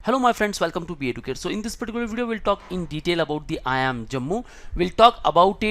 Hello my friends, welcome to B Educate. So in this particular video we'll talk in detail about the IIM Jammu. We'll talk about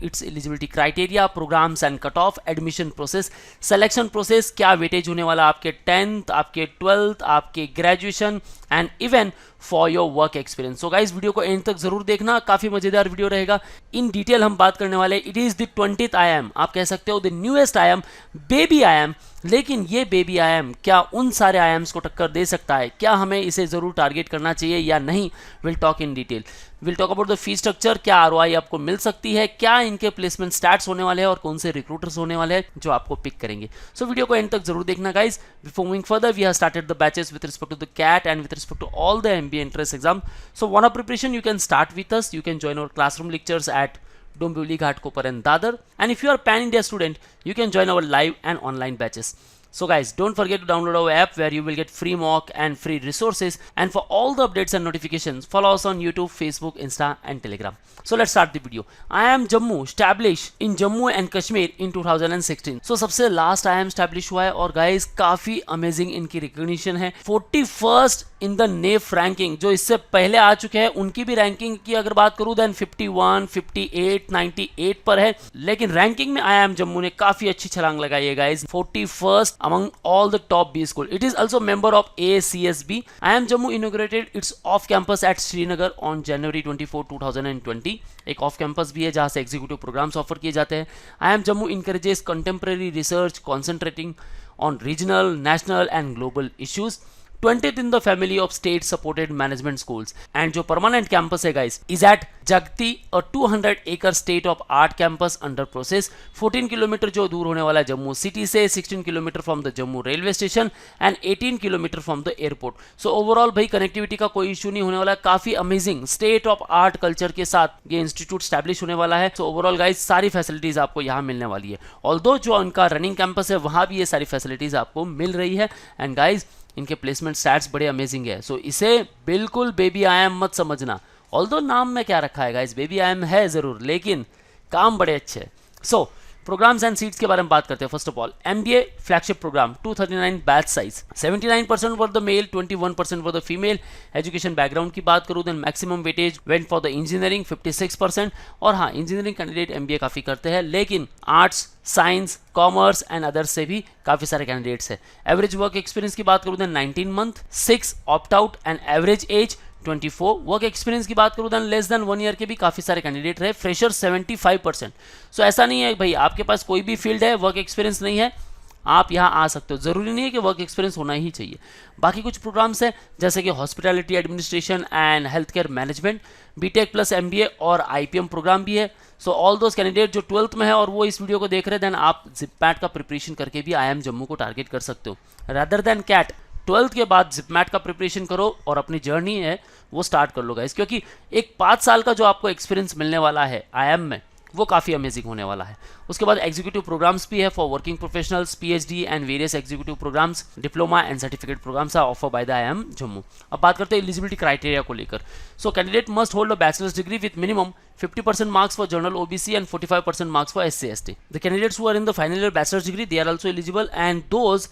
its eligibility criteria, programs and cutoff, admission process, selection process, क्या weightage होने वाला आपके 10th, आपके 12th, आपके graduation and even for your work experience. So guys video को and तक जरूर देखना, काफी मजेदार वीडियो रहेगा. इन डिटेल हम बात करने वाले. It is the 20th IIM, आप कह सकते हो the newest IIM, baby IIM. लेकिन ये बेबी IIM क्या उन सारे IIMs को टक्कर दे सकता है? क्या हमें इसे जरूर टारगेट करना चाहिए या नहीं? Will talk in detail. Will talk about the fee structure, क्या ROI आपको मिल सकती है, क्या इनके प्लेसमेंट स्टैट्स होने वाले हैं और कौन से रिक्रूटर्स होने वाले हैं जो आपको पिक करेंगे. सो वीडियो को एंड तक जरूर देखना guys. Before moving further, we have started the batches with respect to the CAT and with respect to all the MBA entrance exam. So wanna preparation, you can start with us. You can join our classroom lectures at Dombivli, Ghatkopar and Dadar. And if you are Pan India student, you can join our live and online batches. So guys, don't forget to download our app where you will get free mock and free resources. And for all the updates and notifications, follow us on YouTube, Facebook, Insta and Telegram. So let's start the video. IIM Jammu established in Jammu and Kashmir in 2016. So सबसे last IIM established हुआ है और guys काफी amazing इनकी recognition है. 41st in the नेफ ranking. जो इससे पहले आ चुके हैं उनकी भी रैंकिंग की अगर बात करूं देन 51, 58, 98 पर है. लेकिन रैंकिंग में IIM जम्मू ने काफी अच्छी छलांग लगाई है guys. 41st among all the top B school. It is also member of ACSB. IIM Jammu inaugurated its off campus at Srinagar on January 24, 2020. एक ऑफ कैंपस भी है जहां से एग्जीक्यूटिव प्रोग्राम्स ऑफर किए जाते हैं. IIM Jammu encourages contemporary research concentrating on regional, national and global issues. 20th in the family of state supported management schools. And जो permanent campus है guys is at Jagti, a 200-acre state of art campus under process. 14 kilometre जो दूर होने वाला है Jammu city से, 16 kilometre from the Jammu railway station and 18 kilometre from the airport. So overall भाई connectivity का कोई इशू नहीं होने वाला. काफी amazing state of art culture के साथ ये इंस्टीट्यूट स्टैब्लिश होने वाला है. सो ओवरऑल गाइज सारी फैसिलिटीज आपको यहाँ मिलने वाली है. ऑल्दो जो उनका रनिंग कैंपस है वहाँ भी ये सारी फैसिलिटीज आपको मिल रही है. एंड गाइज इनके प्लेसमेंट स्टैट्स बड़े अमेजिंग है. सो इसे बिल्कुल बेबी IIM मत समझना. ऑल्दो नाम में क्या रखा है गाइस, बेबी IIM है जरूर, लेकिन काम बड़े अच्छे हैं. सो प्रोग्राम्स एंड सीट्स के बारे में बात करते हैं. First of all MBA flagship programme 239 batch size, 79% for the male, 21% for the female. Education background की बात करूं then maximum weightage went for the engineering 56%. और हाँ, इंजीनियरिंग कैंडिडेट MBA काफी करते हैं, लेकिन arts, science, commerce and others से भी काफी सारे कैंडिडेट्स हैं. एवरेज वर्क एक्सपीरियंस की बात करूं then 19 month, 6 opt out and average age 24. Work experience की बात करूं देन लेस देन 1 ईयर के भी काफी सारे कैंडिडेट रहे. फ्रेशर 75%. सो ऐसा नहीं है भाई आपके पास कोई भी फील्ड है, वर्क एक्सपीरियंस नहीं है, आप यहाँ आ सकते हो. जरूरी नहीं है कि वर्क एक्सपीरियंस होना ही चाहिए. बाकी कुछ प्रोग्राम्स हैं जैसे कि hospitality administration and health care management, BTech plus MBA और IPM प्रोग्राम भी है. सो ऑल दोज कैंडिडेट जो 12th में है और वो इस वीडियो को देख रहे हैं, देन आप ZipMat का प्रिपरेशन करके भी IIM जम्मू को टारगेट कर सकते हो. रादर देन CAT 12th के बाद ZipMat का प्रिपरेशन करो और अपनी जर्नी है वो स्टार्ट कर लो गाइस, क्योंकि एक 5 साल का जो आपको एक्सपीरियंस मिलने वाला है IIM में वो काफ़ी अमेजिंग होने वाला है. उसके बाद एग्जीक्यूटिव प्रोग्राम्स भी है for working professionals, PhD and various executive programmes, diploma and certificate programmes are offer by the IIM Jammu. अब बात करते हैं एलिजिबिलिटी क्राइटेरिया को लेकर. So candidate must hold a bachelor's degree with minimum 50% marks for general OBC and 45% marks for SC ST. The candidates who are in the final year bachelor's degree, they are also eligible, and those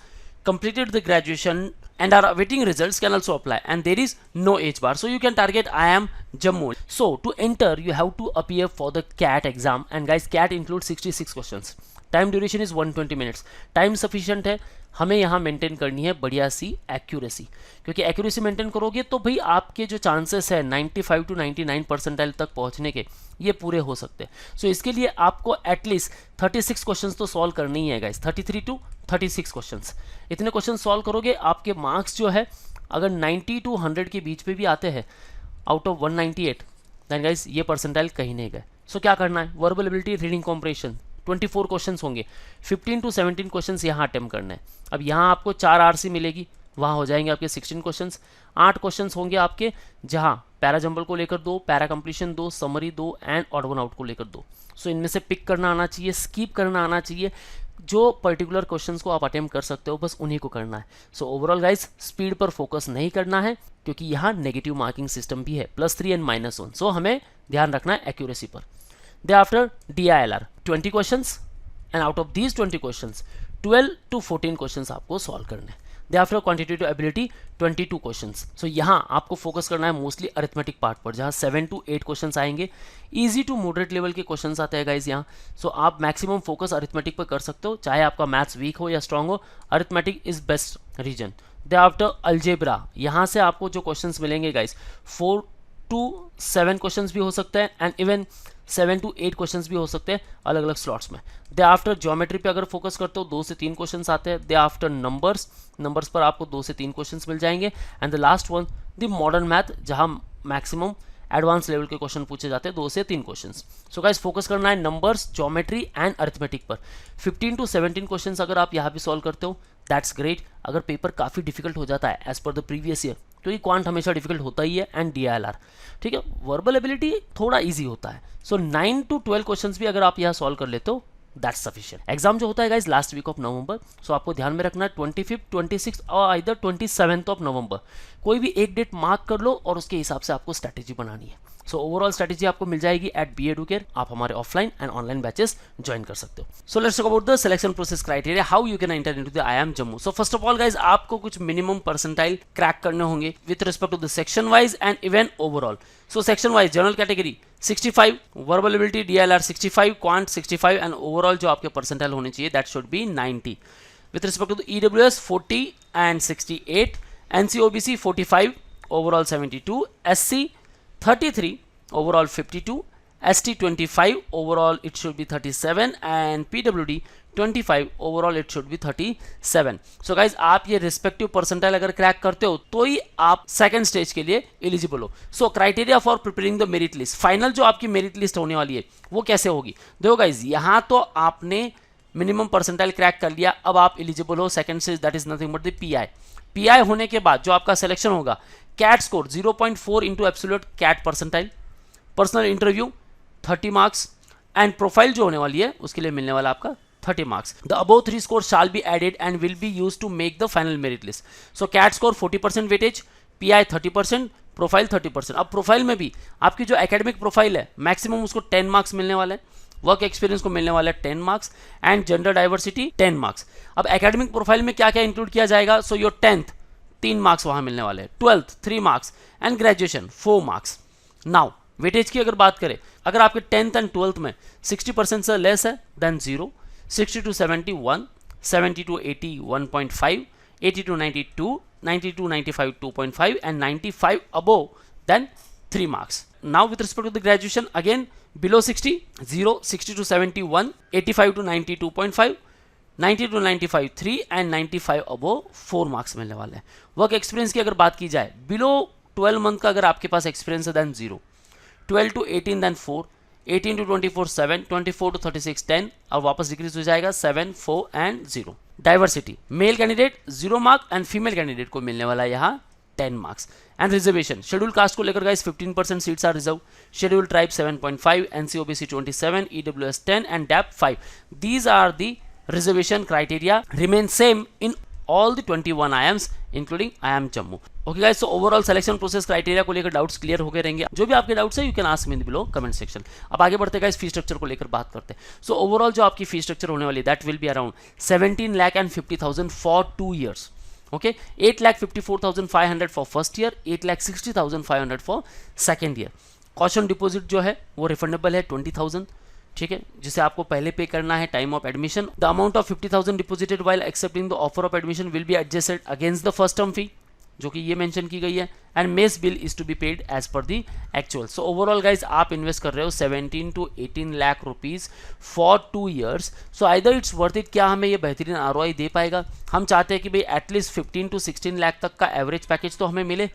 completed the graduation and are awaiting results can also apply, and there is no age bar, so you can target IIM Jammu. So to enter you have to appear for the CAT exam, and guys CAT includes 66 questions. Time duration is 120 minutes. Time sufficient है. हमें यहाँ maintain करनी है बढ़िया सी accuracy, क्योंकि accuracy maintain करोगे तो भाई आपके जो चांसेस है 95 to 99 परसेंटाइल तक पहुँचने के ये पूरे हो सकते हैं. सो इसके लिए आपको एटलीस्ट 36 क्वेश्चंस तो सॉल्व करनी ही है गाइस. 33 to 36 क्वेश्चंस, इतने क्वेश्चन सॉल्व करोगे आपके मार्क्स जो है अगर 90 to 100 के बीच पे भी आते हैं आउट ऑफ 198, देन गाइस ये परसेंटाइल कहीं नहीं गए. सो क्या करना है, verbal ability, reading comprehension 24 questions होंगे, 15 to 17 क्वेश्चंस यहाँ अटेम्प्ट करना है. अब यहाँ आपको 4 RC मिलेगी, वहाँ हो जाएंगे आपके 16 क्वेश्चंस. 8 क्वेश्चंस होंगे आपके जहाँ पैरा जंबल को लेकर 2, para completion 2, summary 2 and odd one out को लेकर 2. सो इनमें से पिक करना आना चाहिए, स्कीप करना आना चाहिए. जो पर्टिकुलर क्वेश्चंस को आप अटेम्प्ट कर सकते हो बस उन्हीं को करना है. सो ओवरऑल गाइज स्पीड पर फोकस नहीं करना है, क्योंकि यहाँ नेगेटिव मार्किंग सिस्टम भी है, +3 एंड -1. सो हमें ध्यान रखना है एक्यूरेसी पर. Thereafter DILR 20 questions, and out of these 20 questions 12 to 14 questions आपको सॉल्व करने हैं. दे आफ्टर क्वांटिटेटिव एबिलिटी 22 क्वेश्चंस। सो यहाँ आपको फोकस करना है मोस्टली अरिथमेटिक पार्ट पर, जहाँ 7 to 8 क्वेश्चंस आएंगे, इजी टू मॉडरेट लेवल के क्वेश्चंस आते हैं गाइज यहाँ। सो आप मैक्सिमम फोकस अरिथमेटिक पर कर सकते हो, चाहे आपका मैथ्स वीक हो या स्ट्रांग हो, arithmetic is best reason. They after algebra, यहाँ से आपको जो क्वेश्चंस मिलेंगे गाइज 4 to 7 क्वेश्चंस भी हो सकते हैं एंड इवन 7 to 8 क्वेश्चंस भी हो सकते हैं अलग अलग स्लॉट्स में। दे आफ्टर ज्योमेट्री पे अगर फोकस करते हो 2 से 3 क्वेश्चंस आते हैं। दे आफ्टर नंबर्स पर आपको 2 से 3 क्वेश्चंस मिल जाएंगे and the last one the modern math, जहां मैक्सिमम एडवांस लेवल के क्वेश्चन पूछे जाते हैं 2 से 3 क्वेश्चंस। सो गाइस फोकस करना है नंबर्स, ज्योमेट्री एंड अरिथमेटिक पर। 15 to 17 क्वेश्चंस अगर आप यहाँ भी सॉल्व करते हो दैट्स ग्रेट। अगर पेपर काफ़ी डिफिकल्ट हो जाता है as per the previous year, क्योंकि क्वांट हमेशा डिफिकल्ट होता ही है एंड DILR, ठीक है, वर्बल एबिलिटी थोड़ा इजी होता है। सो 9 to 12 क्वेश्चंस भी अगर आप यहाँ सॉल्व कर लेते हो दैट्स सफिशिएंट। एग्जाम जो होता है guys last week of November, so आपको ध्यान में रखना है 25, 26 और आइदर 27 ऑफ नवंबर, कोई भी एक डेट मार्क कर लो और उसके हिसाब से आपको स्ट्रैटेजी बनानी है। सो ओवरऑल स्ट्रैटेजी आपको मिल जाएगी एट बी एडुकेयर। आप हमारे offline and online batches join कर सकते हो। So let's talk about the selection process criteria, how you can enter into the IIM Jammu. So first of all guys आपको कुछ minimum percentile crack करने होंगे with respect to the section wise and even overall. So section wise general category 65, verbal ability DILR 65, quant 65 and overall जो आपके percentile होने चाहिए that should be 90। With respect to the EWS 40 and 68, NCOBC 45, overall 72, SC 33, overall 52, ST 25, overall it should be 37 and PWD 25, overall it should be 37. So guys आप ये respective percentile अगर crack करते हो तो ही आप सेकंड स्टेज के लिए eligible हो। So criteria for preparing the merit list, final जो आपकी मेरिट लिस्ट होने वाली है वो कैसे होगी, देखो गाइज यहाँ तो आपने मिनिमम परसेंटाइल क्रैक कर लिया, अब आप एलिजिबल हो second stage, that is nothing but the PI होने के बाद जो आपका सिलेक्शन होगा, CAT score 0.4 into absolute CAT percentile, personal interview 30 marks and profile जो होने वाली है उसके लिए मिलने वाला आपका 30 marks. The above 3 score shall be added and will be use to make the final merit list. So CAT score 40% weightage, PI 30%, profile 30%। अब प्रोफाइल में भी आपकी जो एकेडमिक प्रोफाइल है मैक्सिमम उसको 10 मार्क्स मिलने वाले हैं, वर्क एक्सपीरियंस को मिलने वाला है 10 marks and gender diversity 10 marks. अब एकेडमिक प्रोफाइल में क्या क्या इंक्लूड किया जाएगा, सो योर 10th 3 मार्क्स वहां मिलने वाले हैं, 12th 3 marks and graduation 4 marks. Now weightage की अगर बात करें, अगर आपके 10th एंड 12th में 60% से लेस है then 0, 60 to 70 1, 70 to 80 1.5, 80 to 92, 90 to 95 2.5 and 95 above then 3 marks. Now with respect to the graduation, again below 60 0, 60 to 70 1, 85 to 90 2.5, 90 to 95 3 and 95 above 4 marks मिलने वाले हैं। वर्क एक्सपीरियंस की अगर बात की जाए, बिलो 12 मंथ का अगर आपके पास एक्सपीरियंस है then 0, 12 to 18 then 4, 18 to 24 7, 24 to 36 10 और वापस डिक्रीज हो जाएगा 7 4 and 0। Diversity, male candidate 0 mark and female candidate को मिलने वाला है यहाँ 10 marks. And reservation, schedule caste को लेकर guys 15% seats are reserve, schedule tribe 7.5, NCOBC 27, EWS 10 and DAP 5। These are the reservation criteria remain same in all the 21 IIMs including IIM Jammu. Okay guys, so overall selection process criteria को लेकर doubts clear हो गए रहेंगे। जो भी आपके doubts है you can ask me in below comment section. अब आगे बढ़ते गाइस फी स्ट्रक्चर को लेकर बात करते हैं। सो ओवरऑल जो आपकी फी स्ट्रक्चर होने वाली है that will be around 17,50,000 for 2 years. Okay, 8,54,500 for first year, 8,60,500 for second year. Caution deposit जो है वो रिफंडेबल है 20,000, ठीक है, जिसे आपको पहले पे करना है time of admission. The amount of 50,000 deposited while accepting the offer of admission will be adjusted against the first term fee, जो कि ये मेंशन की गई है, and mess bill is to be paid as per the actual. So overall guys आप invest कर रहे हो 17 to 18 lakh rupees for 2 years। So either it's worth it, क्या हमें ये बेहतरीन ROI दे पाएगा। हम चाहते हैं कि भाई एटलीस्ट 15 to 16 लाख तक का एवरेज पैकेज तो हमें मिले,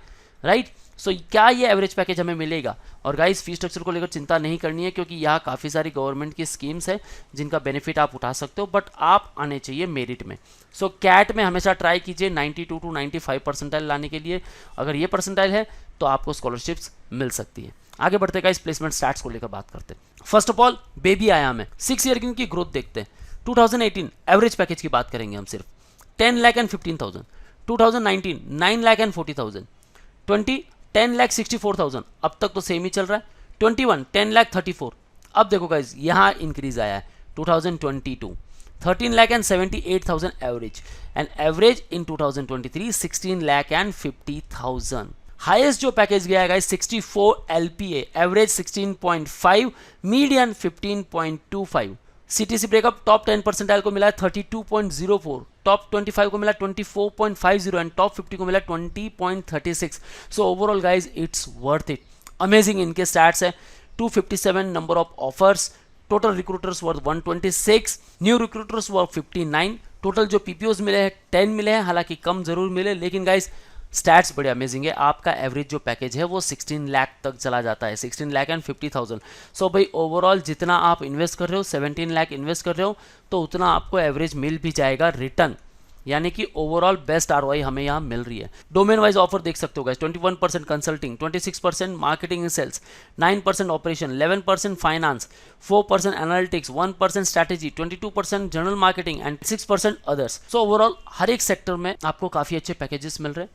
राइट। सो क्या ये एवरेज पैकेज हमें मिलेगा। और गाइस फी स्ट्रक्चर को लेकर चिंता नहीं करनी है, क्योंकि यहाँ काफ़ी सारी गवर्नमेंट की स्कीम्स है जिनका बेनिफिट आप उठा सकते हो, बट आप आने चाहिए मेरिट में। सो कैट में हमेशा ट्राई कीजिए 92 to 95 परसेंटाइल लाने के लिए। अगर ये परसेंटाइल है तो आपको स्कॉलरशिप्स मिल सकती है। आगे बढ़ते गाइस प्लेसमेंट स्टैट्स को लेकर बात करते हैं। First of all baby IIM है, 6 ईयर की इनकी ग्रोथ देखते हैं। 2018 एवरेज पैकेज की बात करेंगे हम सिर्फ 10,15,000, 2019 9,40,000, 20 10,64,000, अब तक तो सेम ही चल रहा है। 21 10,34,000, अब देखो गाइज यहाँ इंक्रीज आया है 2022 13 lakh and 78,000 average, and average in 2023 16 lakh and 50,000. Highest जो पैकेज गया है guys 64 LPA, average 16.5, median 15.25. CTC breakup top 10 percentile को मिला है 32.04, टॉप 25 को मिला 24.50 एंड टॉप 50 को मिला 20.36. सो overall guys it's worth it. Amazing इनके स्टैट्स है. 257 number of offers, total recruiters worth 126, new recruiters worth 59, total जो पीपीओज मिले हैं 10 मिले हैं, हालांकि कम जरूर मिले, लेकिन गाइज स्टैट्स बड़े अमेजिंग है. आपका एवरेज जो पैकेज है वो 16 लाख तक चला जाता है, 16 लाख एंड 50,000. सो भाई ओवरऑल जितना आप इन्वेस्ट कर रहे हो, 17 लाख इन्वेस्ट कर रहे हो, तो उतना आपको एवरेज मिल भी जाएगा रिटर्न. यानी कि ओवरऑल बेस्ट आरओआई हमें यहाँ मिल रही है. डोमेन वाइज ऑफर देख सकते हो guys, 21% consulting, 26% marketing and sales, 9% operation, 11% finance, 4% analytics, 1% strategy, 22% general marketing and 6% others. So overall हर एक सेक्टर में आपको काफ़ी अच्छे पैकेजेस मिल रहे हैं.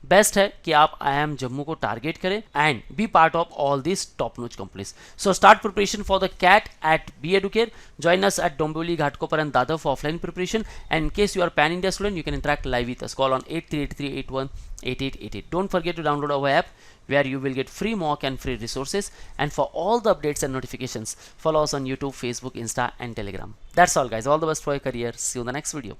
बेस्ट है कि आप IIM जम्मू को टारगेट करें and be part of all this top notch companies. So start preparation for the CAT at BEducare. Join us at Dombivli, Ghatkopar and Dadar for offline preparation. And in case you are pan India student, you can interact live with us. Call on 8383818888. Don't forget to download our app where you will get free mock and free resources. And for all the updates and notifications, follow us on YouTube, Facebook, Insta and Telegram. That's all guys. All the best for your career. See you in the next video.